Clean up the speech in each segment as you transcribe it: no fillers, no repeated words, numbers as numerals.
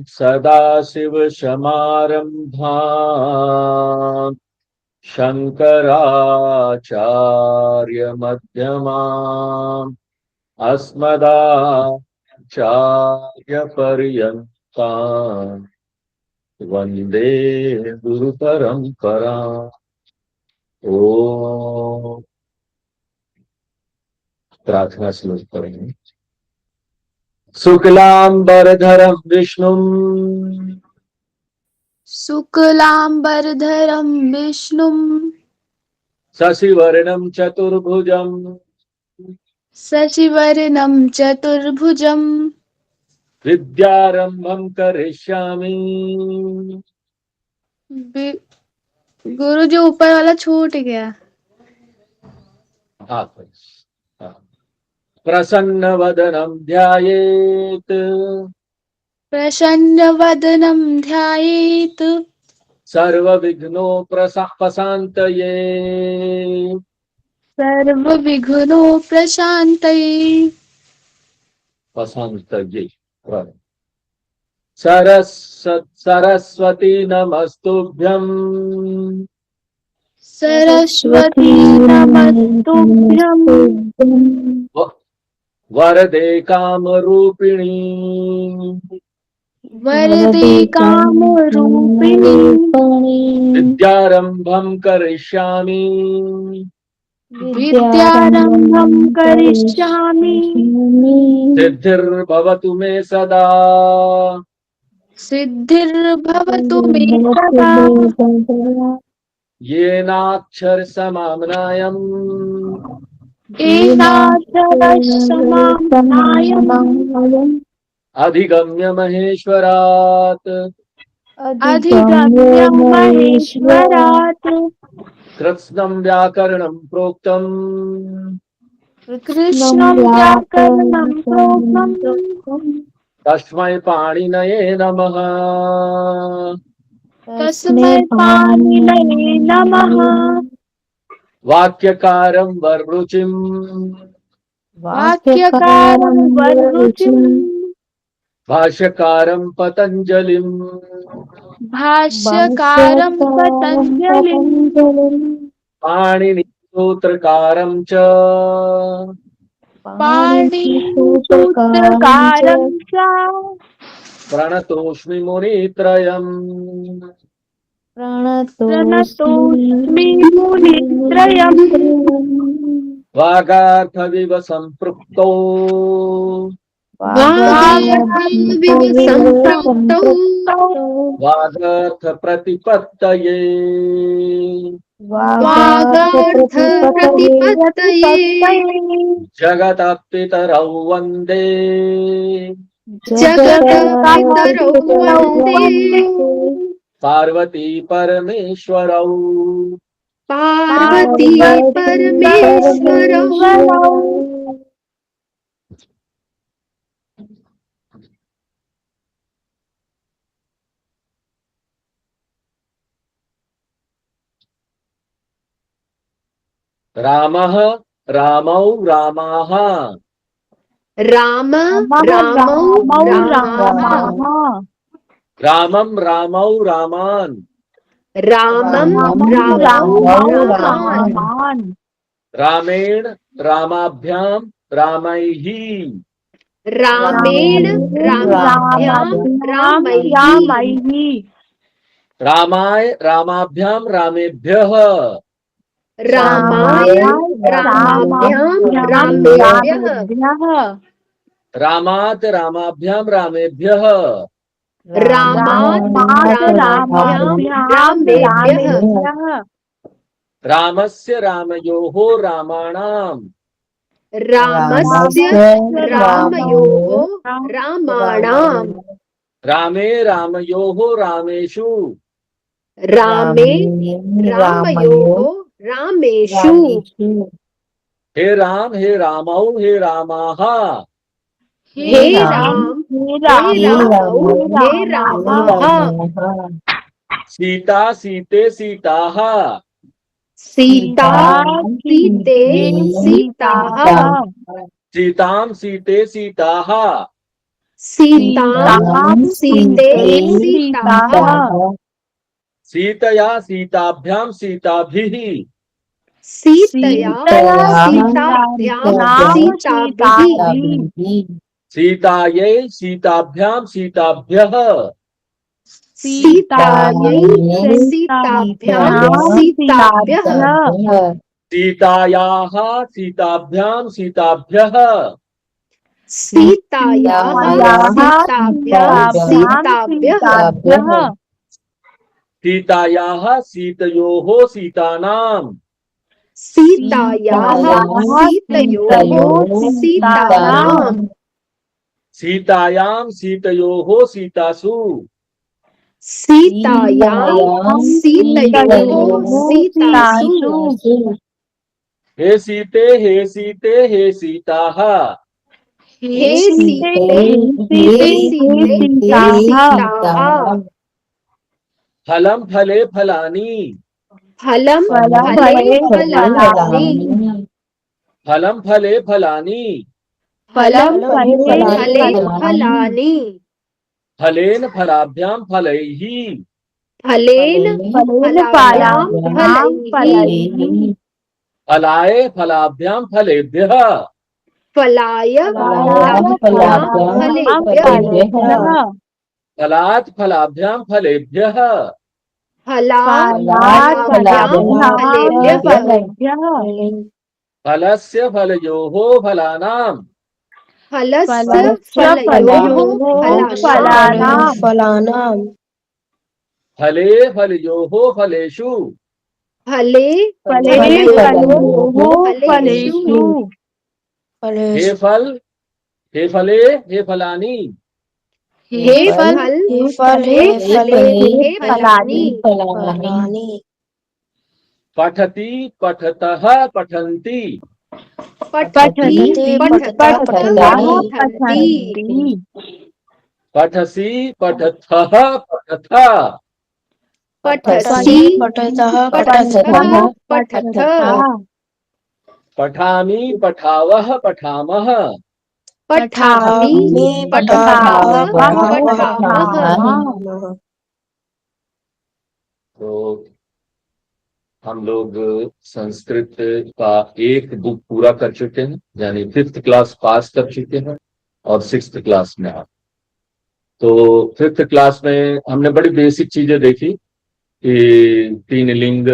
सदाशिवसमारम्भाम् शङ्कराचार्यमध्यमाम् अस्मदाचार्यपर्यन्ताम् वन्दे गुरुपरम्पराम्। ओम। प्रार्थना श्लोक पढ़ेंगे। शुक्लांबरधरं विष्णुं शुक्लांबरधरं विष्णुं शशिवर्णं चतुर्भुजं शशिवर्णं चतुर्भुजं विद्यारंभं करिष्यामि। गुरु जो ऊपर वाला छूट गया। प्रसन्नवदनं ध्यायेत् प्रसन्नवदनं ध्यायेत् सर्वविघ्नोपशान्तये सर्वविघ्नोपशान्तये सरस्वती नमस्तुभ्यं सरस्वती नमस्तुभ्यं वरदे कामरूपिणी वरदे कामरूपिणी विद्यारंभं करिष्यामि विद्यारंभं करिष्यामि सिद्धिर्भवतु मे सदा सिद्धिर्भवतु मे सदा येनाक्षर समाम्नायम् एनाक्षरसमाम्नायम् अधिगम्य महेश्वरात् अधिगम्य महेश्वरात् कृत्स्नं व्याकरणं प्रोक्तम् कृष्णं व्याकरणं प्रोक्तम् तस्मै पाणिनये नमः। तस्मै पाणिनये नमः। वाक्यकारं वररुचिं वाक्यकारं वररुचिं भाष्यकारं पतञ्जलिं भाष्यकारं पतञ्जलिं पाणिनिसूत्रकारं च पाणिनिसूत्रकारं च प्रणतोऽस्मि मुनित्रयम् प्रणतोऽस्मि मुनित्रयम्। वागार्थविव सम्पृक्तौ वागार्थप्रतिपत्तये जगतः पितरौ वन्दे पार्वती परमेश्वरौ रामः रामौ रामाः रामं रामौ रामान् रामेण रामाभ्यां रामैः रामाय रामाभ्यां रामेभ्यः रामात् रामाभ्यां रामेभ्यः रामस्य रामयोः रामाणाम् रामे रामयोः रामेषु हे राम हे रामौ हे रामाः सीता सीते सीताः सीतां सीते सीताः सीतां सीते सीताः सीतया सीताभ्यां सीताभिः सीतया सीताभ्यां सीताभिः सीतायै सीताभ्यां सीताभ्यः सीतायै सीताभ्यां सीताभ्यः सीतायाः सीताभ्यां सीताभ्यः सीतायाः सीताभ्यां सीताभ्यः सीतायाः सीतयोः सीतानां सीतायाः सीतयोः सीतानां सीतायां सीतयोः सीतासु सीतायां सीतयोः सीतासु हे सीते हे सीते हे सीताः हे सीते हे सीते हे सीताः फलं फले फलानि फलं फले फलानि फलं फले फलानि फलं फले फलानि फलेन फलाभ्यां फलैः फलेन फलाभ्यां फलैः फलाय फलाभ्यां फलेभ्यः फलाय फलाभ्यां फलेभ्यः फलात् फलाभ्यां फलेभ्यः फलात् फलाभ्यां फलेभ्यः फलस्य फलयोः फलानां फलस्य फलयोः फलानां फले फलयोः फलेषु फले फलयोः फलेषु हे फल हे फले हे फलानि हे फल हे फलानि पठति पठतः पठन्ति पठति पठतः पठसि पठथः पठथ पठसि पठतः पठामि पठावः पठामः पठामि पठावः तो हम लोग संस्कृत का एक बुक पूरा कर चुके हैं, यानी 5th क्लास पास कर चुके हैं और 6th क्लास में आप। तो 5th क्लास में हमने बड़ी बेसिक चीजें देखी कि 3 लिंग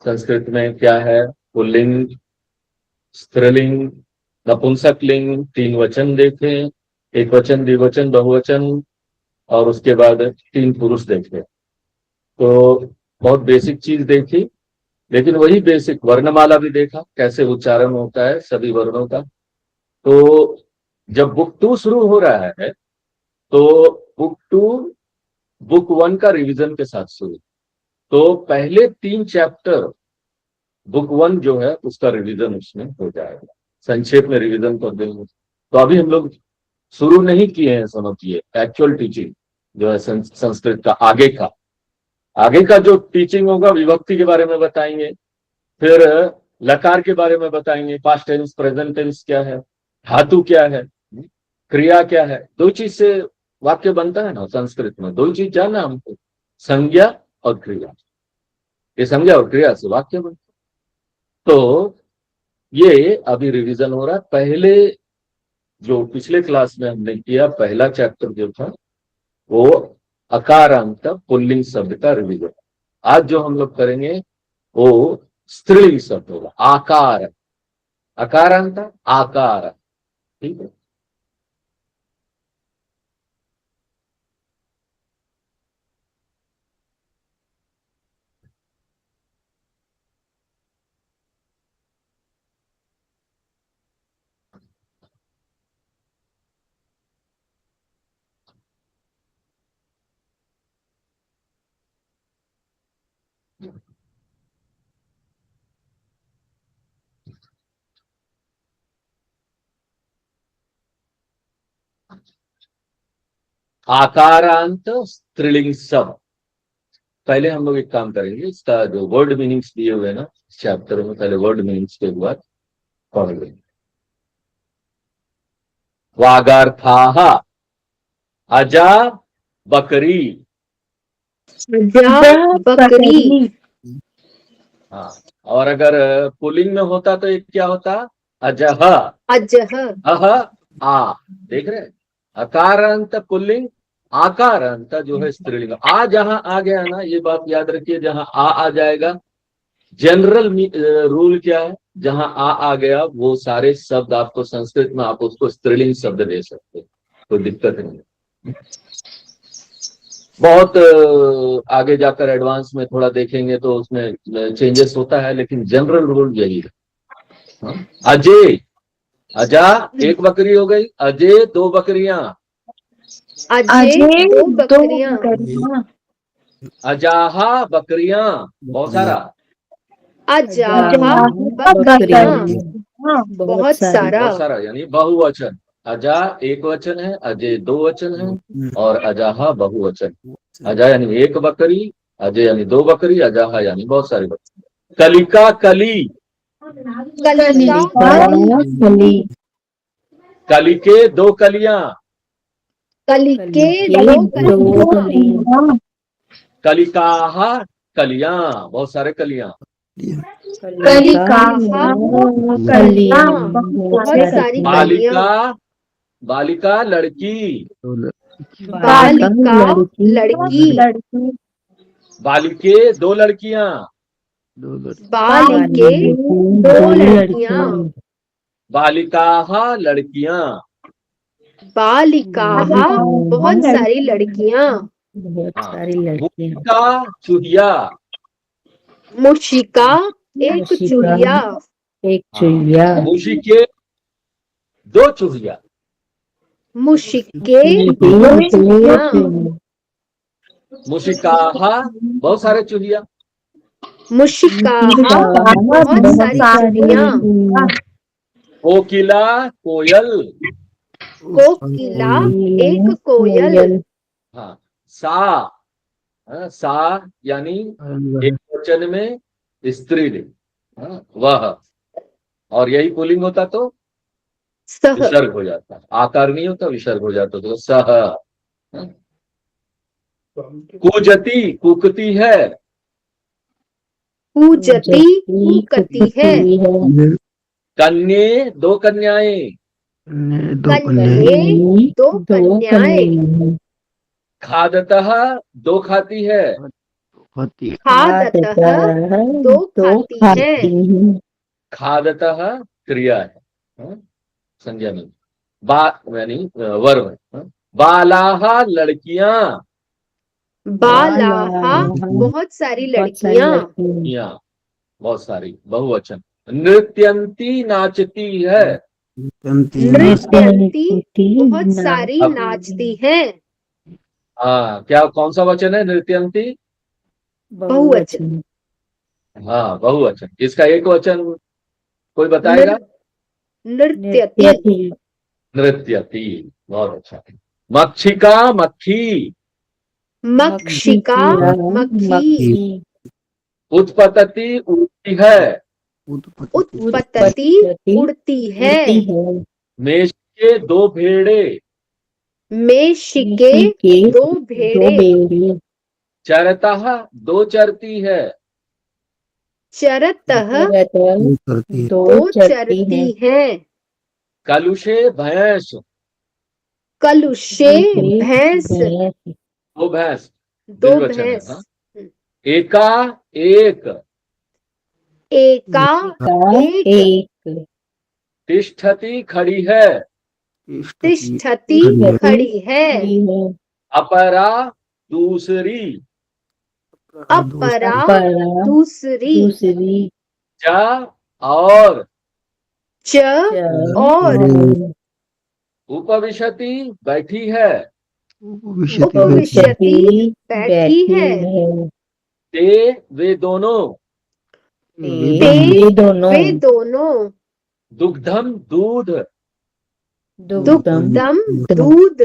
संस्कृत में क्या है, पुल्लिंग, स्त्रीलिंग, नपुंसक लिंग, 3 वचन देखे, एक वचन, द्विवचन, बहुवचन, और उसके बाद 3 पुरुष देखे। तो बहुत बेसिक चीज देखी, लेकिन वही बेसिक वर्णमाला भी देखा, कैसे उच्चारण होता है सभी वर्णों का। तो जब बुक 2 शुरू हो रहा है तो बुक 2 बुक 1 का रिवीजन के साथ शुरू। तो पहले 3 चैप्टर बुक 1 जो है उसका रिवीजन उसमें हो जाएगा, संक्षेप में रिवीजन कर देंगे। तो अभी हम लोग शुरू नहीं किए हैं, समझिए एक्चुअल टीचिंग जो है संस्कृत का आगे का जो टीचिंग होगा, विभक्ति के बारे में बताएंगे, फिर लकार के बारे में बताएंगे, पास्ट टेंस प्रेजेंट टेंस क्या है, धातु क्या है, क्रिया क्या है। 2 चीज से वाक्य बनता है ना संस्कृत में, 2 चीज जानना हमको, संज्ञा और क्रिया। ये संज्ञा और क्रिया से वाक्य बनता है। तो ये अभी रिवीजन हो रहा है। पहले जो पिछले क्लास में हमने किया, पहला चैप्टर जो था वो अकारांत पुल्लिंग शब्द का रिवीजन। आज जो हम लोग करेंगे वो स्त्रीलिंग शब्द होगा, आकार, अकारांत आकार, ठीक है। आकारांत स्त्रीलिंग शब्द। पहले हम लोग एक काम करेंगे, इसका जो वर्ड मीनिंग्स दिए हुए ना चैप्टर में, पहले वर्ड मीनिंग्स के बाद पढ़ लेंगे। वागार्थाः अजा बकरी। अजा बकरी। हाँ, और अगर पुल्लिंग में होता तो एक क्या होता? अजह। अजह। अह आ, देख रहे हैं? अकारांत पुल्लिंग, आकारांत जो है स्त्रीलिंग। आ जहां आ गया ना, ये बात याद रखिए, जहां आ जाएगा, जनरल रूल क्या है, जहां आ गया वो सारे शब्द आपको संस्कृत में आप उसको स्त्रीलिंग शब्द दे सकते हैं, कोई दिक्कत नहीं। बहुत आगे जाकर एडवांस में थोड़ा देखेंगे तो उसमें चेंजेस होता है, लेकिन जनरल रूल यही है। हाँ? अजय, अजा एक बकरी हो गई, अजय दो बकरियां। अजय दो बकरियां। अजाहा बकरियां, बहुत सारा। अजाहा बकरियां, बहुत सारा। बहुत सारा यानी बहुवचन। अजा एक वचन है, अजय दो वचन है, और अजाहा बहुवचन। अजा यानी एक बकरी, अजय यानी दो बकरी, अजाहा यानी बहुत सारी बकरी। कलिका कली, कलिका कली। कली के दो कलियां। कली के दो कलियां। कलिकाहा कलियां, बहुत सारे कलियां। कलिकाहा कलियां, बहुत सारी कलियां। बालिका, बालिका लड़की। बालिका लड़की। बालिके दो लड़कियां। बालिके दो लड़कियां। बालिकाहा लड़कियां। बालिकाहा बहुत सारी लड़कियां। हाँ, मुशिका चूहिया। मुशिका एक चूहिया। हाँ, मुशिके दो चूहिया। मुशिके दो चूहिया। मुशिकाहा बहुत सारे चूहिया। मुशिकाहा बहुत सारी चूहिया। कोकिला कोयल। कोकिला एक कोयल। हाँ, सा, हाँ, सा यानी एक वचन में स्त्रीलिंग, हाँ, वह, और यही पुल्लिंग होता तो सह। विसर्ग हो जाता, आकार नहीं होता, विसर्ग हो जाता, तो सह। हाँ। कुजती कूकती है। पूजती कूकती है। कन्ये दो कन्याएं। कन्ये दो कन्याएं। खादतः दो खाती है। खादतः दो खाती है। खादतः क्रिया है, हाँ, संज्ञा नहीं, बा यानी वर्ब है। हाँ। बालाहा लड़कियां। बालाहा बहुत सारी लड़कियां। लड़कियां, बहुत सारी बहुवचन। नृत्यंती नाचती है। नृत्यंती बहुत सारी अब नाचती है। हाँ, क्या कौन सा वचन है नृत्यंती? बहुवचन। हाँ, बहुवचन। इसका एक वचन कोई नृ बताएगा? नृत्यति। नृत्यति, बहुत अच्छा। मक्षिका मक्खी। मक्षिका मक्खी। उत्पतति उड़ती है। उत्पतति उड़ती है। मेष के दो भेड़े। मेषिके दो भेड़े। चरतः दो चरती है। चरतः दो चरती है। कलुषे भैंस। कलुषे भैंस। दो भैंस, दो द्विवचन है। भैंस। हाँ। एका एक। एका एक। तिष्ठति खड़ी है। तिष्ठति खड़ी है। अपरा दूसरी। अपरा दूसरी। च और। च और। उपविशति बैठी है। उपविशति बैठी है। ते वे दोनों। ते वे दोनों। दुग्धम दूध। दुग्धम दूध।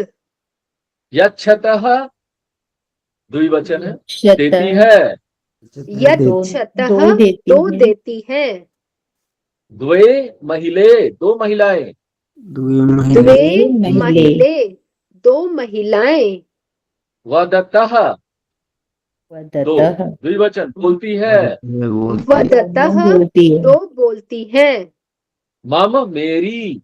यच्छतः द्विवचन है, देती है। यच्छतः दो देती है। द्वे महिले दो महिलाएं। द्वे महिले दो महिलाएं वदतः दो वदतः द्विवचन बोलती है। वदतः बोलती है। दो बोलती हैं। मम मेरी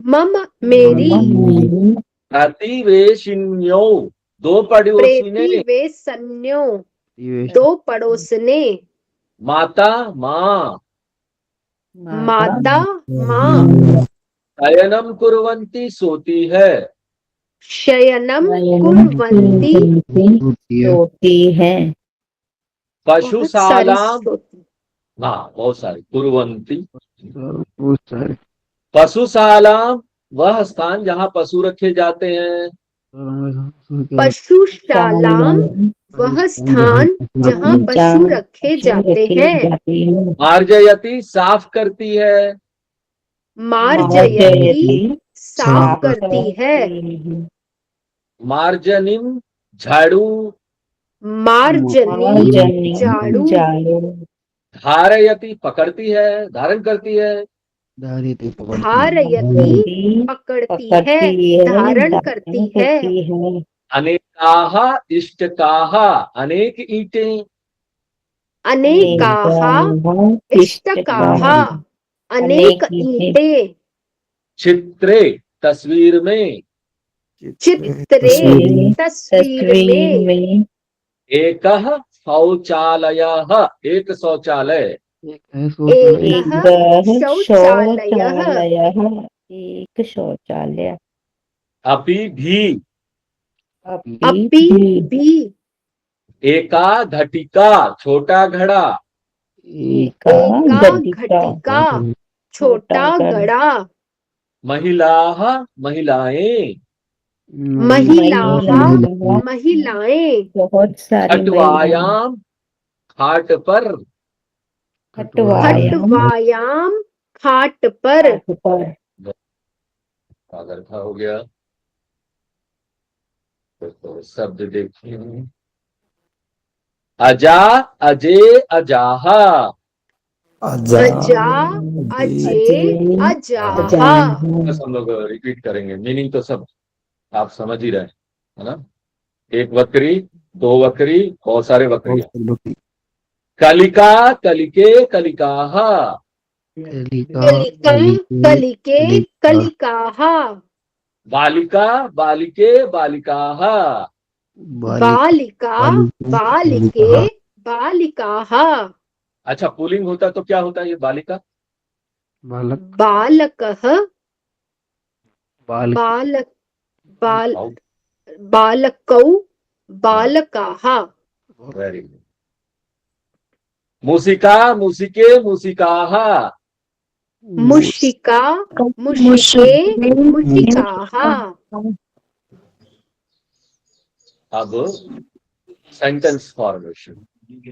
मम मेरी मेरी प्रतिवेशिन्यो दो पड़ोसिने प्रेतिवेशन्यो दो पड़ोसने माता माँ माता माँ शयनम कुर्वन्ति सोती है। शयनम कुर्वन्ति सोती है। बहुत सारी पशुशालाम सोती हाँ बहुत सारी कुर्वन्ति पशुशालाम वह स्थान जहाँ पशु रखे जाते हैं। पशुशालाम वह स्थान जहाँ पशु रखे जाते हैं। मार्जयति साफ करती है। मार्जयति साफ करती है। मार्जनिम झाड़ू मार्जनी झाड़ू धारयति पकड़ती है धारण करती है। धारयति पकड़ती है धारण करती है। अनेकाह इष्टकाह अनेक ईंटें अनेकाः इष्टकाः अनेक ईंटें चित्रे तस्वीर में। चित्रे तस्वीर में। एकः शौचालयः एक शौचालय। एकः शौचालयः एक शौचालय। अपि भी अपि भी एका घटिका छोटा घड़ा। एका घटिका छोटा घड़ा। महिलाः महिलाएं महिलाः महिलाएं बहुत सारी खटवायाम खाट पर। खटवायाम खाट पर। अगर था हो गया तो शब्द देखिए। अजा अजे अजाहा अजा अजे अजाहा। बस हम लोग रिपीट करेंगे मीनिंग तो सब आप समझ ही रहे हैं है ना। एक बकरी दो बकरी बहुत सारे बकरियां। कलिका कलिके कलिकाहा कलिका कलिके कलिकाः बालिका बालिके बालिकाहा। बालिका बालिके बालिकाः। अच्छा पुलिंग होता तो क्या होता है ये बालिका। बालकः बालक बाल बालकौ बालकाः। Very good. मूसिका मूसिके मूसिकाः मुशिका मुशिके मुशिकाः। अब सेंटेंस फॉर्मेशन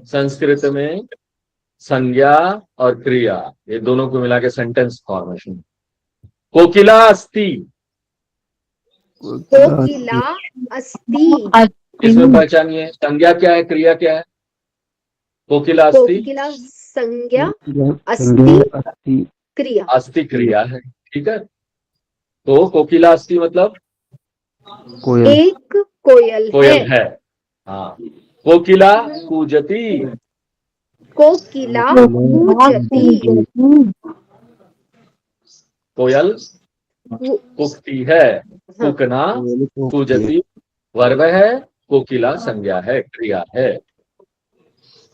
संस्कृत में संज्ञा और क्रिया ये दोनों को मिला के सेंटेंस फॉर्मेशन। कोकिला अस्ति कोकिला अस्ति। इसमें पहचानिए संज्ञा क्या है क्रिया क्या है। कोकिला अस्ति कोकिला संज्ञा अस्ति क्रिया अस्ति क्रिया है ठीक है। तो कोकिला अस्ति मतलब एक कोयल कोयल है। हाँ कोकिला कूजती कोकिला कूजती। कोयल कुकती है। कुकना कूजती वर्ब है कोकिला संज्ञा है क्रिया है।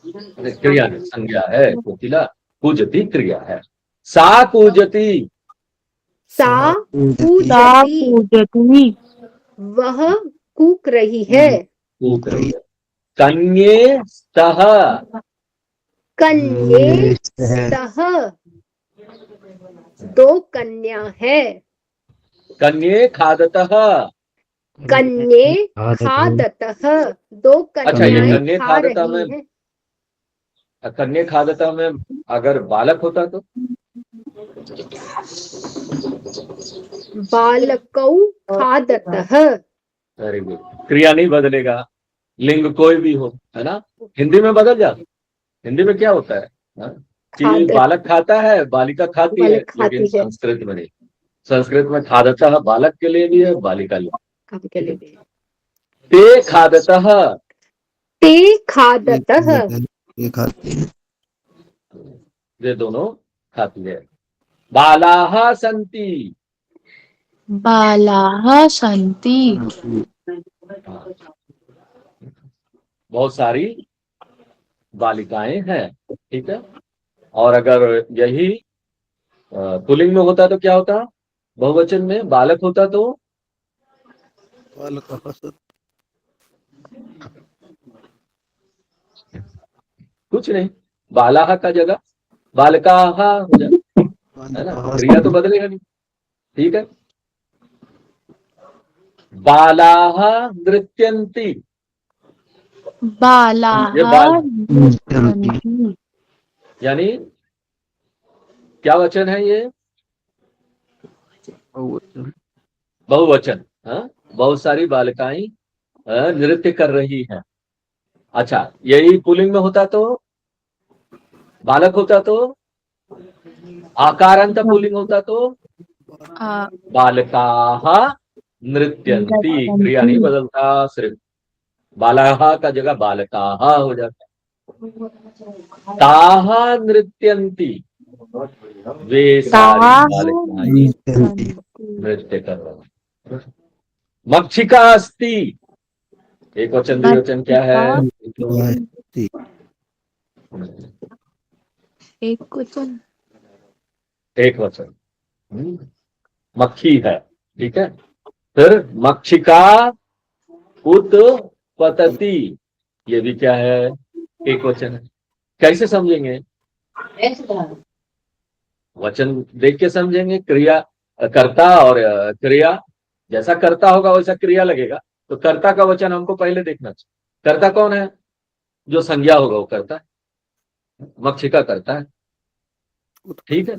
क्रिया नहीं संज्ञा है कोकिला कूजती क्रिया है। सा कूजती सा कूजती वह कूक रही है। कूक रही है। कन्ये स्तः कन्ये स्तः दो कन्या है। कन्ये खादतः कन्ये खादतः दो अच्छा, ये कन्याएं कन्ये खा खादतः रही में हैं। कन्ये खादतः में अगर बालक होता तो बालकौ खादतः। Very good. क्रिया नहीं बदलेगा लिंग कोई भी हो है ना। हिंदी में बदल जाता। हिंदी में क्या होता है ना? कि खादत। बालक खाता है बालिका खाती है बालक खाती लेकिन है। संस्कृत में नहीं। संस्कृत में खादतः बालक के लिए भी है बालिका लिए। काफी के लिए भी। ते खादतः, ते खादतः, ये खाते हैं। वे दोनों खाती है। बालाः सन्ति, बालाः सन्ति, बहुत सारी बालिकाएं हैं, ठीक है। और अगर यही पुल्लिंग में होता तो क्या होता, बहुवचन में बालक होता तो बालकः सन्ति। कुछ नहीं, बालाः का जगह बालकाः हो जाता है ना, क्रिया तो बदलेगा नहीं, ठीक है। बालाः नृत्यन्ति, बालाः ये बाल नृत्यन्ति, यानी क्या वचन है ये, बहुवचन। बहुवचन। हाँ, बहुत सारी बालिकाएं नृत्य कर रही हैं। अच्छा, यही पुल्लिंग में होता तो, बालक होता तो, आकारांत पुल्लिंग होता तो बालकाः नृत्यन्ति, क्रिया नहीं बदलता, सिर्फ बालाः का जगह बालकाः हो जाता। ताः नृत्यन्ति, वे सारी बालिकाएं नृत्य कर रही। मक्षिका अस्ति, एक वचन द्विवचन क्या है, एक वचन, एक वचन। मक्खी है, ठीक है। फिर मक्षिका उत्पतति, ये भी क्या है, एक वचन है। कैसे समझेंगे, वचन देख के समझेंगे, क्रिया कर्ता और क्रिया, जैसा कर्ता होगा वैसा क्रिया लगेगा, तो कर्ता का वचन हमको पहले देखना चाहिए। कर्ता कौन है, जो संज्ञा होगा वो कर्ता है, मक्षिका कर्ता है, ठीक है।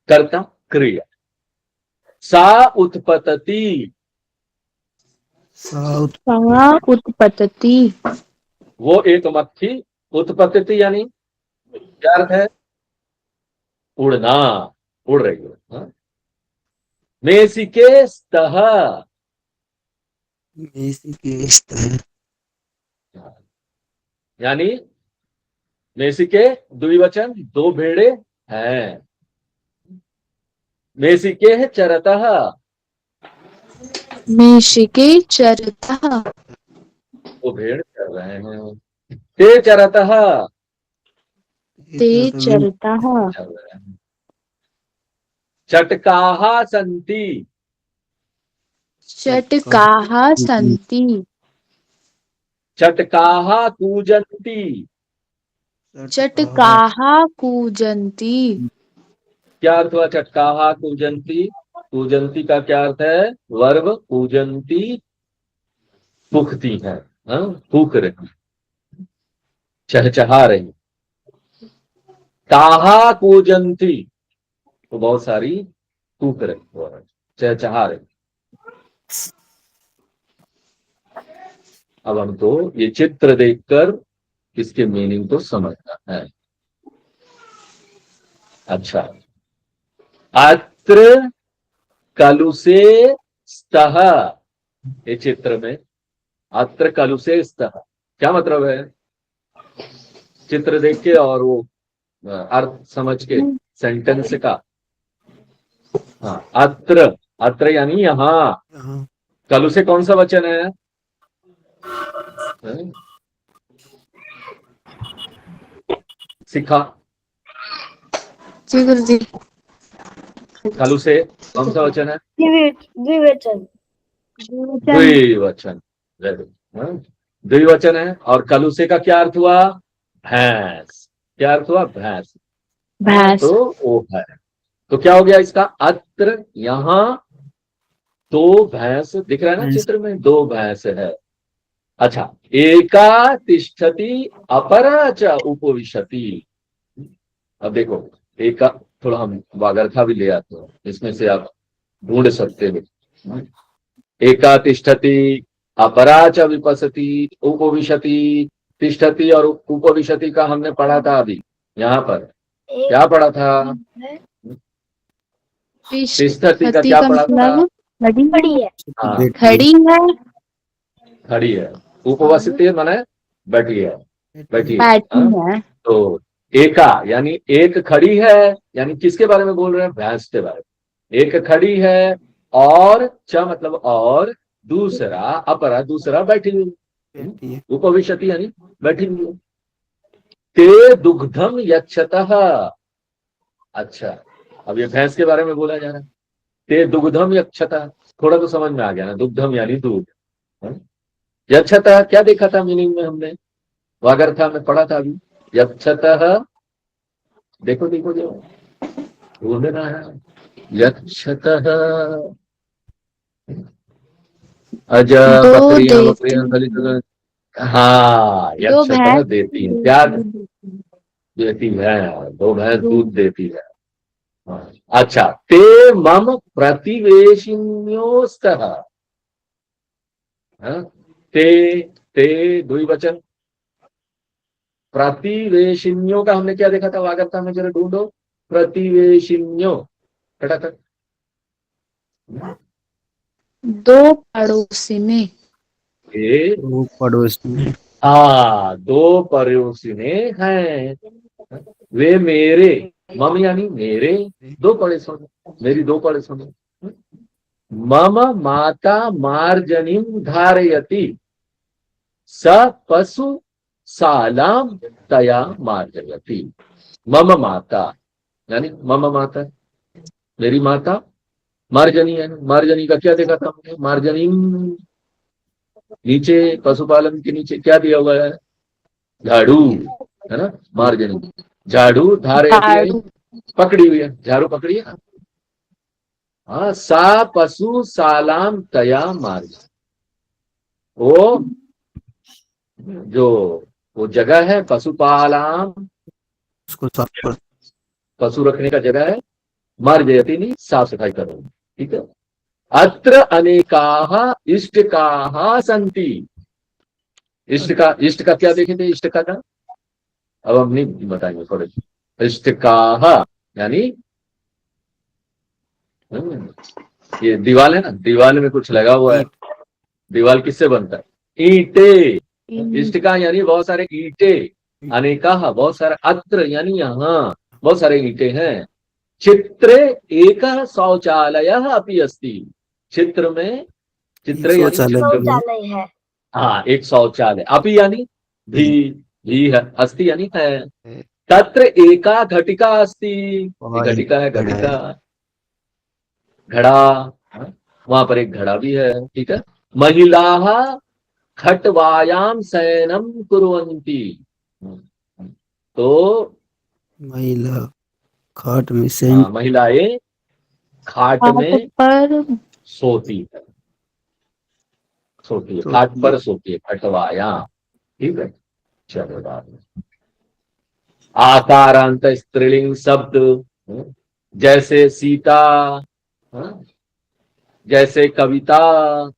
कर्ता क्रिया। सा उत्पतति, सा उत्पतति, वो एक मक्खी, उत्पतति यानी क्या अर्थ है, उड़ना, उड़ रही है। हाँ? मेसिके स्तः, मेसिकेस्तः, यानी मेसिके द्विवचन, दो भेड़े हैं। मेसिके चरतः, मेषिके चरतः, वो भेड़ चर रहे हैं। ते चरतः, ते चरतः, चर रहे हैं। चटकाः सन्ति, चटकाः सन्ति, चटकाः कूजन्ति, चटकाः कूजन्ति, क्या अर्थ हुआ चटकाः कूजन्ति, कूजन्ति का क्या अर्थ है, वर्ब, कूजन्ति फूकती है, फूक रही, चहचहा रही। ताहा कूजन्ति, तो बहुत सारी फूक रही, चहचहा रही। अब हमको ये चित्र देखकर इसके मीनिंग को समझना है। अच्छा, अत्र कलुषे स्तः, ये चित्र में अत्र कलुषे स्तः क्या मतलब है, चित्र देख के और वो अर्थ समझ के सेंटेंस का। हाँ, अत्र, अत्र यानी यहाँ, कलुषे कौन सा वचन है, सिखा, जी गुरुजी, कलुषे कौन सा वचन है, द्विवचन, द्विवचन, द्विवचन है। और कलुषे का क्या अर्थ हुआ, भैंस, क्या अर्थ हुआ, भैंस, भैंस, तो वो है, तो क्या हो गया इसका, अत्र यहाँ दो भैंस दिख रहा है ना चित्र में, दो भैंस है। अच्छा, एका तिष्ठति अपरा च उपविशति। अब देखो, एका, थोड़ा हम वागर्था भी ले आते हैं, इसमें से आप ढूंढ सकते हो। एका तिष्ठति अपरा च विपसति उपविशति, तिष्ठति और उपविशति का हमने पढ़ा था अभी, यहाँ पर क्या पढ़ा था, तिष्ठति का क्या पढ़ा था, खड़ी है हाँ, बैठी खड़ी है खड़ी है। उपवस्थिति माने बैठी है, बैठी है। बैठी हाँ? है तो एका यानी एक खड़ी है, यानी किसके बारे में बोल रहे हैं? भैंस के बारे में। एक खड़ी है और च मतलब और, दूसरा अपरा दूसरा बैठी हुई। बैठी है। उपविशति यानी बैठी हुई है। ते दुग्धम यच्छतः। अच्छा, अब ये भैंस के बारे में बोला जा रहा है। ते दुग्धम यच्छतः, थोड़ा तो समझ में आ गया ना, दुग्धम यानी दूध। हाँ? यच्छतः क्या देखा था मीनिंग में हमने? वागर्था में पढ़ा था अभी। यच्छतः, देखो देखो जो ढूंढना है। यच्छतः अज दो बकरियां देती बकरियां दलित। हाँ, दो यच्छतः भैंस देती है, क्या देती है? दो भैंस दूध देती है। हाँ। अच्छा, ते मम प्रतिवेशिन्योस्तः। हाँ? ते द्विवचन। प्रतिवेशिन्यो का हमने क्या देखा था वागर्ता में? जरा ढूंढो, प्रतिवेशिन्यो खटाखट। दो पड़ोसिने ये वो पड़ोस में दो पड़ोसिने हैं, वे मेरे, मम यानी मेरे दो पड़ोसिने, मेरी दो पड़ोसिने। मम माता मार्जनीम धारयति, स पशु सालाम तया मार्जयति। मम माता यानी मम माता, मेरी माता। मार्जनी है, मार्जनी का क्या देखा था हमने? मार्जनी नीचे पशुपालन के नीचे क्या दिया हुआ है? झाड़ू, है ना? मार्जनी झाड़ू, धारयति है झाड़ू पकड़ी हुई है, झाड़ू पकड़ी है ना। हाँ, सा पशु सालाम तया मार्ज, वो जो वो जगह है पशुपालाम, उसको साफ कर। पशु रखने का जगह है। मार्जयति नहीं, साफ सफाई कर रही है। ठीक है। अत्र अनेकाः इष्टकाः सन्ति। इष्ट का क्या देखे थे? इष्ट का था, अब हम नहीं बताएंगे थोड़े। इष्टकाः यानी ये दीवाल है ना, दीवाल में कुछ लगा हुआ है। दीवाल किससे बनता है? ईंटे। इष्टका यानी बहुत सारे ईंटे, अनेकाः बहुत सारे, अत्र यानी यहाँ बहुत सारे ईंटे हैं। चित्रे एक शौचालयः अपि अस्ति। चित्र में, चित्र यानी शौचालय चित्र में, शौचालय है हाँ एक शौचालय। अपि यानी भी है, अस्ति यानी है। है। तत्र एका घटिका अस्ति, एक वहाँ एक घटिका है, घड़ा है। घटिका घड़ा। हाँ, वहां पर एक घड़ा भी है। ठीक है। महिलाः खट्वायाम शयनम कुर्वन्ति। तो महिला खाट में सैन महिलाएं खाट खाट में पर सोती है, सोती है, तो खाट पर सोती है, खटवायाम। ठीक है। चलो बात में आकारांत स्त्रीलिंग शब्द, जैसे सीता, हाँ, जैसे कविता।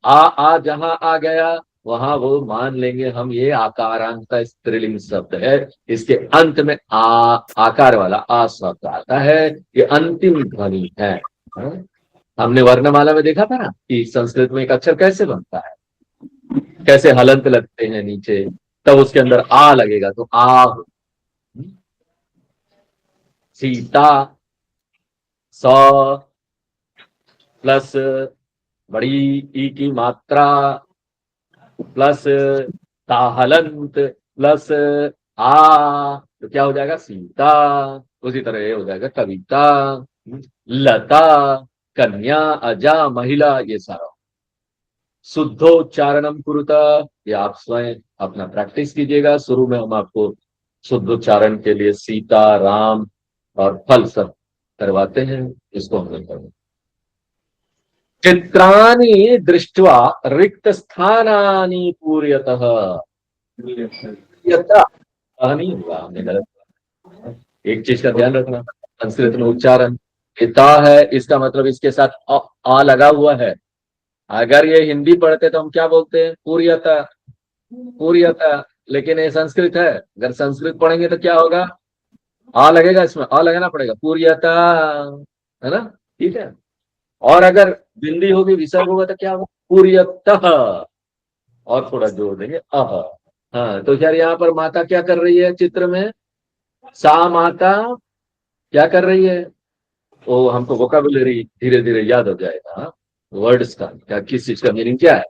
आ जहां आ गया वहां वो मान लेंगे हम, ये आकारांत स्त्रीलिंग शब्द है। इसके अंत में आकार वाला आ शब्द आता है, ये अंतिम ध्वनि है। हाँ? हमने वर्णमाला में देखा था ना कि संस्कृत में एक अक्षर कैसे बनता है, कैसे हलंत लगते हैं नीचे, तब उसके अंदर आ लगेगा तो आ। सीता, स प्लस बड़ी ई की मात्रा प्लस ताहलंत प्लस आ, तो क्या हो जाएगा? सीता। उसी तरह ये हो जाएगा कविता, लता, कन्या, अजा, महिला, ये सारा शुद्धोच्चारणम कुरुता। ये आप स्वयं अपना प्रैक्टिस कीजिएगा। शुरू में हम आपको शुद्धोच्चारण के लिए सीता, राम और फल सब करवाते हैं, इसको हमने करना। चित्राणि दृष्ट्वा रिक्त स्थानानि पूर्यतः। यथा नहीं हुआ, हमने गलत कहा। एक चीज का ध्यान रखना, संस्कृत में उच्चारण पिता है, इसका मतलब इसके साथ आ लगा हुआ है। अगर ये हिंदी पढ़ते तो हम क्या बोलते हैं? पूर्यता, पूर्यता। लेकिन ये संस्कृत है, अगर संस्कृत पढ़ेंगे तो क्या होगा? आ लगेगा, इसमें आ लगाना पड़ेगा, पूर्यता, है ना? ठीक है। और अगर बिंदी होगी, विसर्ग होगा तो क्या होगा? पूर्यतः। और थोड़ा जोड़ देंगे अह। हाँ, तो यार यहाँ पर माता क्या कर रही है चित्र में? सा माता क्या कर रही है? वो हमको वोकाबुलरी धीरे धीरे याद हो जाएगा। हाँ? वर्ड्स का क्या, किस चीज का मीनिंग क्या है?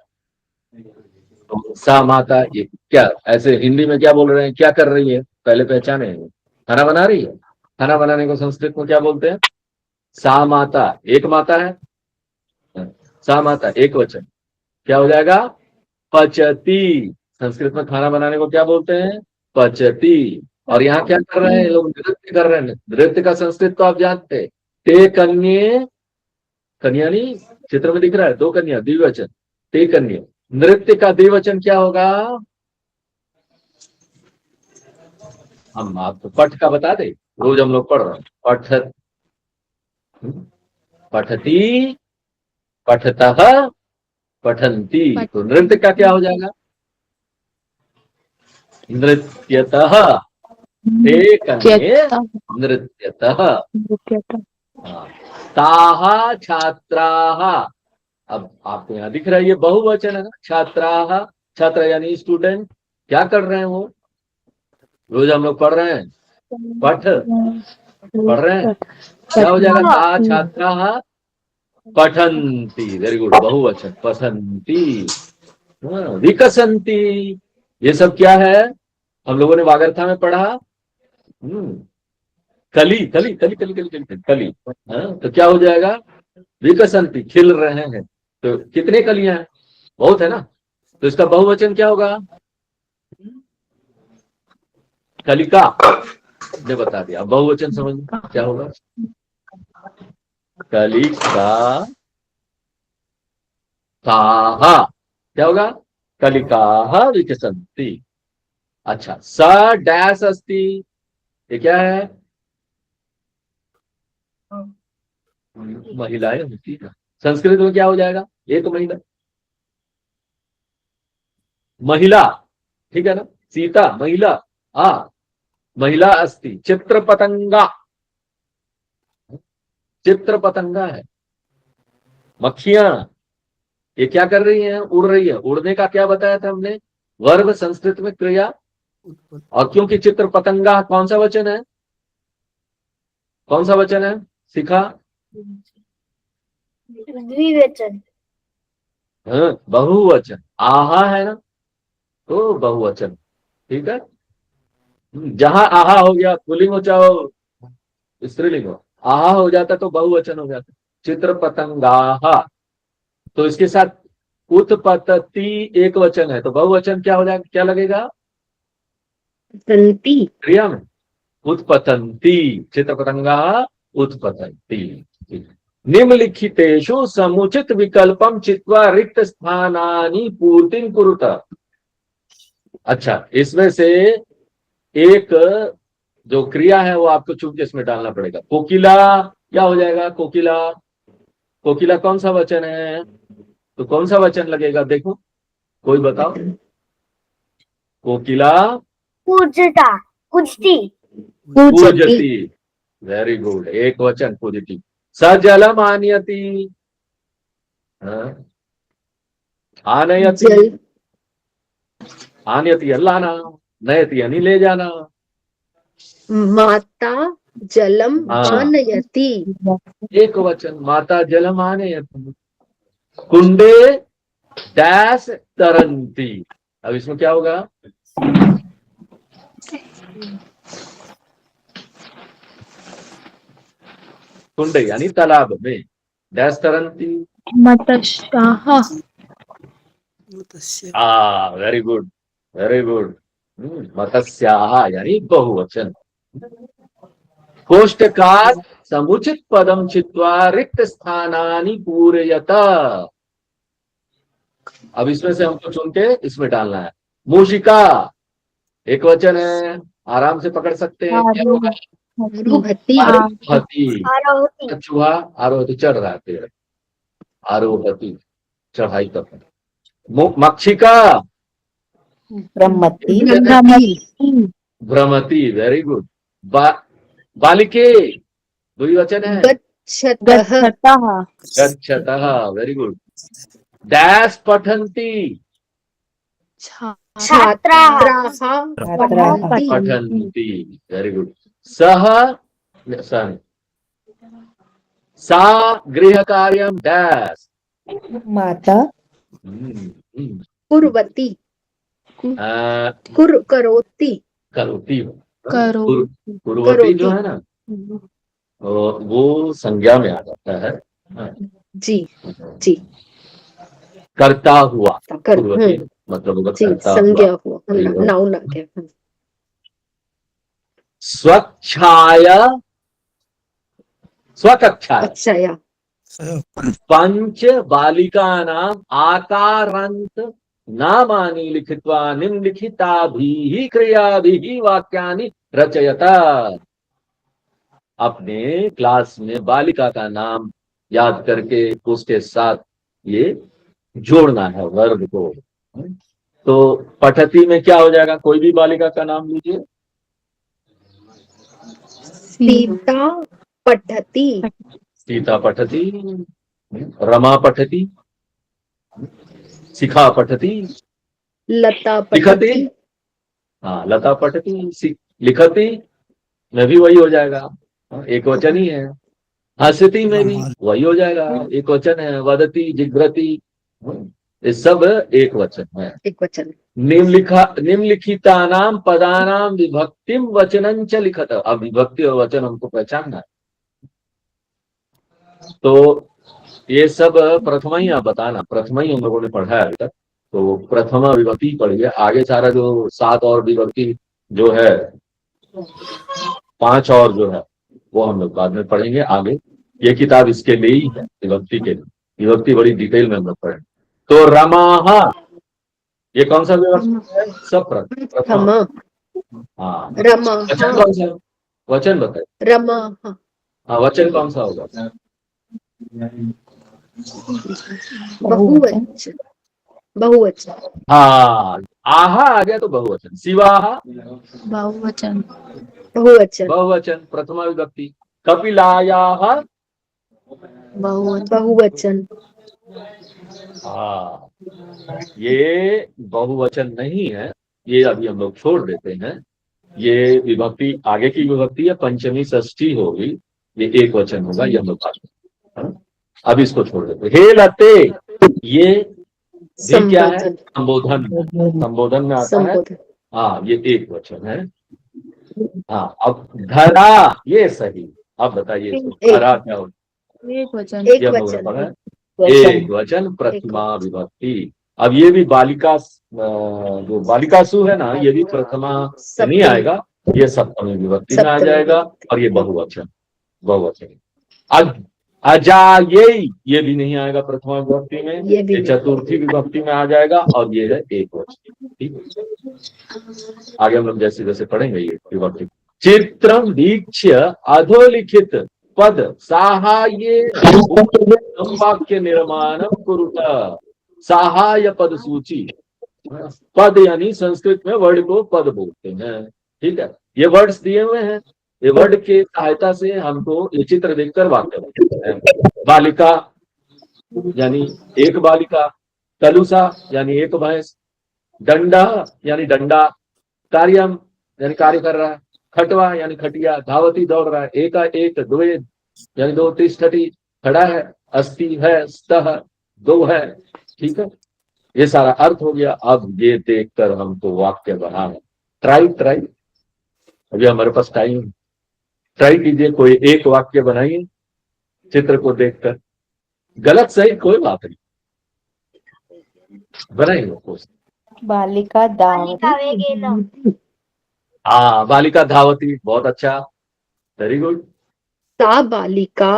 तो सा माता ये क्या, ऐसे हिंदी में क्या बोल रहे हैं, क्या कर रही है? पहले पहचाने, खाना बना रही है। खाना बनाने को संस्कृत में क्या बोलते हैं? सा माता, एक माता है। सा माता एक वचन, क्या हो जाएगा? पचती। संस्कृत में खाना बनाने को क्या बोलते हैं? पचती। और यहाँ क्या कर रहे हैं ये लोग? नृत्य कर रहे हैं। नृत्य का संस्कृत तो आप जानते हैं, ते कन्ये, कन्या नहीं, चित्र में दिख रहा है, दो कन्या, द्विवचन, ते कन्ये। नृत्य का द्विवचन क्या होगा? हम आपको पठ का बता दे, रोज हम लोग पढ़ रहे हैं। पठ, पठती, पठतः, पठंती। तो नृत्य का क्या हो जाएगा? नृत्यतः, ते कन्ये नृत्यतः। हाँ। ताहा छात्राः, अब आपको यहाँ दिख रहा है ये बहुवचन है ना, छात्राः। छात्र यानी स्टूडेंट। क्या कर रहे हैं वो? रोज हम लोग पढ़ रहे हैं, पठ पढ़ रहे हैं। क्या हो जाएगा? ता छात्राः पठन्ति। वेरी गुड, बहुवचन, पठन्ति। हाँ, विकसन्ति। ये सब क्या है? हम लोगों ने वागर्था में पढ़ा। कली कली कली कली कली कली कली। हाँ, तो क्या हो जाएगा? विकसंती, खिल रहे हैं। तो कितने कलियां हैं? बहुत है ना। तो इसका बहुवचन क्या होगा? कलिका ने बता दिया। बहुवचन समझ क्या होगा? कलिका ताहा, क्या होगा? कलिकाः विकसंती। अच्छा, स डैश अस्ति, ये क्या है? महिलाएं होती है। संस्कृत में क्या हो जाएगा? एक महिला, महिला, ठीक है ना। सीता महिला, महिला अस्ति। चित्र पतंगा, चित्र पतंगा है। मक्खियां, ये क्या कर रही हैं? उड़ रही है। उड़ने का क्या बताया था हमने? वर्ब, संस्कृत में क्रिया। और क्योंकि चित्र पतंगा कौन सा वचन है? कौन सा वचन है? सिखा। द्विवचन। हाँ, बहुवचन। आहा है ना, तो बहुवचन। ठीक है। जहां आहा हो गया, पुल्लिंग हो चाहे स्त्रीलिंग हो, आहा हो जाता तो बहुवचन हो जाता। चित्र पतंगाहा, तो इसके साथ उत्पतति एक वचन है, तो बहुवचन क्या हो जाएगा? क्या लगेगा? तंती। क्रिया में उत्पतंती। चित्र पतंगा उत्पतंती। निम्नलिखितेषु समुचित विकल्पम चित्वा रिक्त स्थानानि पूर्तिं कुरुत। अच्छा, इसमें से एक जो क्रिया है वो आपको चूंकि इसमें डालना पड़ेगा। कोकिला क्या हो जाएगा? कोकिला, कोकिला कौन सा वचन है? तो कौन सा वचन लगेगा? देखो, कोई बताओ। कोकिला पूजता, पूजती। पूजती। वेरी गुड, एक वचन, पूजती। सजलम आनयति, आनयति, आनयति लाना, नयति यानी ले जाना। माता जलम आनयति, एक वचन, माता जलम आनयति। कुंडे डैश तरंती। अब इसमें क्या होगा? कुंडे यानी तालाब में, डैश तरंती। मत्स्याः। Very good, very good. मत्स्याः यानी बहुवचन। कोष्टकात् समुचित पदम चित्वा रिक्त स्थानानि पूरयत। अब इसमें से हमको चुन के इसमें डालना है। मूषिका एक वचन है, आराम से पकड़ सकते हैं। क्या होगा? आरोहति, आरोहति। चूहा आरोहति, चढ़ रहा है पेड़। आरोहति, चढ़ाई कर। मक्षिका ब्रह्मति, भ्रमति। Very good. बालिके द्विवचन है। गच्छतः गच्छतः गच्छतः, वेरी गुड। डैश पठन्ति, छात्राः छात्राः पठन्ति पठन्ति, वेरी गुड। सः सः सा गृह कार्यम डैश माता कुर्वती करोति करोती, करो कुर्वती जो है ना वो संज्ञा में आ जाता है। जी जी करता हुआ, कर कुर्वती मतलब होगा जी करता संज्ञा हुआ। हुआ नाउन आ गया। स्वच्छाय स्वकक्षाय अच्छा या पंच बालिकानाम आकारांत नामानि लिखित्वा निम्नलिखिताभिः क्रियाभिः वाक्यानि रचयता। अपने क्लास में बालिका का नाम याद करके उसके साथ ये जोड़ना है वर्ब को। तो पठती में क्या हो जाएगा, कोई भी बालिका का नाम लीजिए। सीता पठती सीता पठती, रमा पठती, शिखा पठती, लता लिखती, पठती हाँ लता पठती, लिखती में भी वही हो जाएगा, एक वचन ही है। हंसती में भी वही हो जाएगा, एक वचन है। वदती, जिघ्रती, ये सब एक वचन है। एक वचन। निम्नलिखिता नाम पदानाम विभक्तिम वचनं च लिखत। अब विभक्ति और वचन हमको पहचानना है, तो ये सब प्रथमा ही आप बताना, प्रथमा ही हम लोगों ने पढ़ा है अभी तक, तो प्रथमा विभक्ति पढ़िए। आगे सारा जो 7 और विभक्ति जो है, 5 और जो है वो हम लोग बाद में पढ़ेंगे आगे। ये किताब इसके लिए ही है, विभक्ति के लिए। विभक्ति बड़ी डिटेल में हम लोग पढ़ेंगे। तो रमाहा, ये कौन सा विभक्ति है? सब प्रथमा। हाँ, रमा वचन कौन सा? वचन बताइए। रमा हाँ, वचन कौन सा होगा? बहुवचन बहुवचन। हाँ, आहा आ गया तो बहुवचन। शिवाहा बहुवचन बहुवचन बहुवचन, प्रथमा विभक्ति। कपिलायाहा बहुवचन। हाँ, ये बहुवचन नहीं है, ये अभी हम लोग छोड़ देते हैं। ये विभक्ति आगे की विभक्ति है, पंचमी षष्ठी होगी, ये एक वचन होगा, ये हम लोग बात करते हैं। अब इसको छोड़ देते। हे लते, ये भी क्या है? संबोधन, संबोधन में आता है। हाँ, ये एक वचन है। हाँ, अब धरा, ये सही। अब बताइए इसको, धरा क्या होता है? एक वचन एक ये हम लोगों ने वचन पढ़ा है, एक वचन प्रथमा विभक्ति। अब ये भी बालिका, जो बालिकासु है ना, ये भी प्रथमा से नहीं आएगा, ये सप्तमी विभक्ति में आ जाएगा, और ये बहुवचन, बहुवचन। अजायेय, ये भी नहीं आएगा प्रथमा विभक्ति में, ये चतुर्थी विभक्ति में आ जाएगा, और ये है एक वचन। ठीक है, आगे हम लोग जैसे जैसे पढ़ेंगे ये विभक्ति। चित्रम वीक्ष्य अधोलिखित पद साहाय्ये वाक्य निर्माणम कुरुता। सहाय पद सूची, पद यानी संस्कृत में वर्ड को पद बोलते हैं। ठीक है, ये वर्ड्स दिए हुए हैं, ये वर्ड के सहायता से हमको ये चित्र देखकर वाक्य बनते हैं। बालिका यानी एक बालिका, कलुषा यानी एक भैंस, डंडा यानी डंडा, कार्यम यानी कार्य कर रहा है, खटवा यानी खटिया, धावती दौड़ रहा है, एका एक, द्वे यानी दो, तिष्ठति खड़ा है, अस्ति है, स्तः दो है। ठीक है, ये सारा अर्थ हो गया। अब ये देखकर हमको वाक्य बनाना, ट्राई ट्राई, अभी हमारे पास टाइम, ट्राई कीजिए, कोई एक वाक्य बनाइए चित्र को देखकर, गलत सही कोई बात नहीं, बनाइए। बालिका धावती, हाँ, बालिका धावती, बहुत अच्छा, वेरी गुड। सा बालिका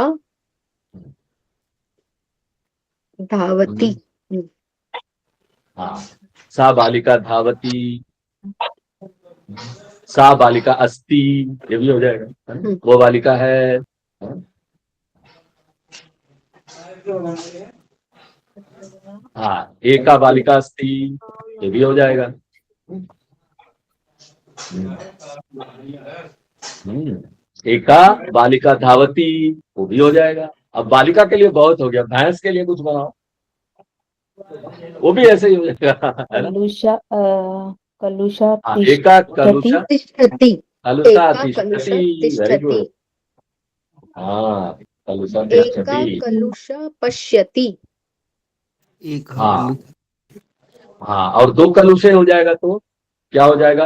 धावती। हाँ, सा बालिका धावती, सा बालिका अस्ति, ये भी हो जाएगा, वो बालिका है। हाँ, एका बालिका अस्ति, ये भी हो जाएगा। एका बालिका धावती, वो भी हो जाएगा। अब बालिका के लिए बहुत हो गया, भैंस के लिए कुछ बनाओ, वो भी ऐसे ही हो जाएगा, है ना। कलुषा कलुषा हाँ, एका तिष्ठति कलुषा तिष्ठति। कलुषा एका कलुषा तिष्ठति, वेरी गुड। तिष्ठति। हाँ, कलुषा एका तिष्ठति। कलुषा पश्यति। एक हाँ हाँ, और दो कलुषे हो जाएगा तो क्या हो जाएगा,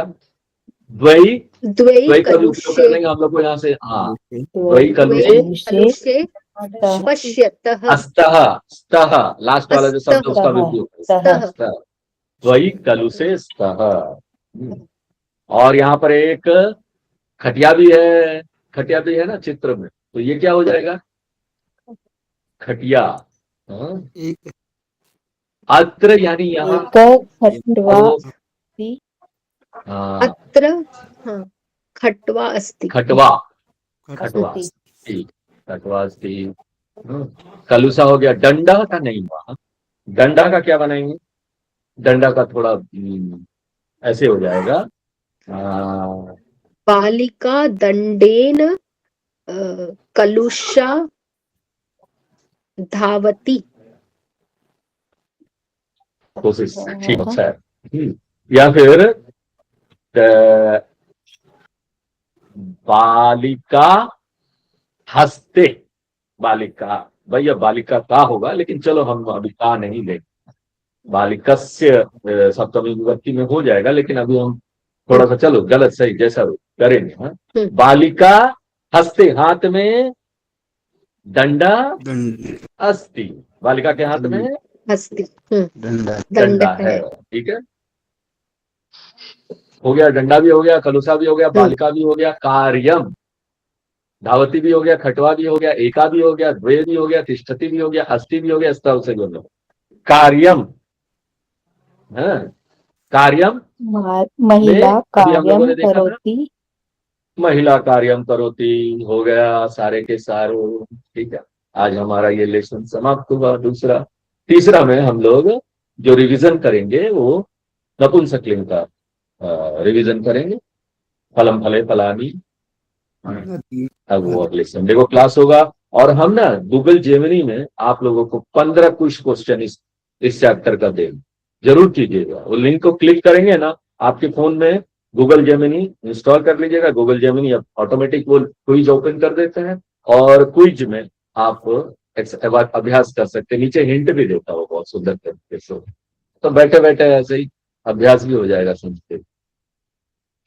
द्वयी द्वै द्वयी कलुष कलुषे। कर लेंगे हम लोग को यहाँ से। हाँ, द्वयी द्वै कलुषे कलुषे पश्यतः। अस्तः, स्तः, लास्ट वाला जो शब्द है उसका भी उपयोग करें। स्तः। स्तः, द्वयी कलुषे स्तः। और यहाँ पर एक खटिया भी है, खटिया भी है ना चित्र में, तो ये क्या हो जाएगा, खटिया। हाँ? एक अत्र यानी यहाँ, एक खट्वा तो, अस्ति। हाँ, अत्र हाँ खट्वा अस्ति। खटवा, खटवा अस्ति। अस्ति, खटवा अस्ति। कलुषा हो गया। डंडा का नहीं हुआ, डंडा का क्या बनाएंगे, डंडा का थोड़ा ऐसे हो जाएगा, बालिका दंडेन कलुषा धावती। कोशिश ठीक अच्छा है। या फिर बालिका हंसते, बालिका, भैया बालिका का होगा, लेकिन चलो हम अभी का नहीं लेंगे, बालिकस्य सप्तमी विभक्ति में हो जाएगा, लेकिन अभी हम थोड़ा सा चलो गलत सही जैसा करेंगे। हाँ, बालिका हंसते, हाथ में डंडा दंड अस्ति, बालिका के हाथ में अस्ति। डंडा डंडा है, ठीक है, हो गया, डंडा भी हो गया, कलुषा भी हो गया, बालिका भी हो गया, कार्यम, धावती भी हो गया, खटवा भी हो गया, एका भी हो गया, द्वे भी हो गया, तिष्ठति भी हो गया, अस्ति भी हो गया, स्तव से बोलो कार्यम। हाँ, कार्यम, महिला अभी हम लोगों कार्यम ने देखा था, करोति। महिला कार्यम करोति हो गया, सारे के सारे, ठीक है। आज हमारा ये लेसन समाप्त हुआ। दूसरा, तीसरा में हम लोग जो रिवीजन करेंगे वो नपुंसकलिंग का रिवीजन करेंगे, फलम फले फलानी। अब वो अगले संडे को क्लास होगा, और हम ना गूगल जेमिनी में आप लोगों को 15 कुछ क्वेश्चन इस चैप्टर का देंगे, जरूर कीजिएगा। वो लिंक को क्लिक करेंगे ना, आपके फोन में गूगल जेमिनी इंस्टॉल कर लीजिएगा। गूगल जेमिनी अब ऑटोमेटिक वो क्विज ओपन कर देते हैं, और क्विज में आप अभ्यास कर सकते हैं, नीचे हिंट भी देता हो बहुत सुंदर तरीके से, तो बैठे बैठे ऐसे ही अभ्यास भी हो जाएगा सुनते।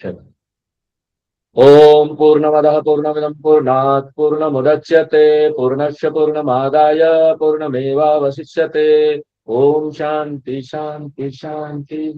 चलो, ओम पूर्णमदः पूर्णमिदं पूर्णात् पूर्णमुदच्यते पूर्णस्य पूर्णमादाय पूर्णमेवावशिष्यते। ओम शांति शांति शांति।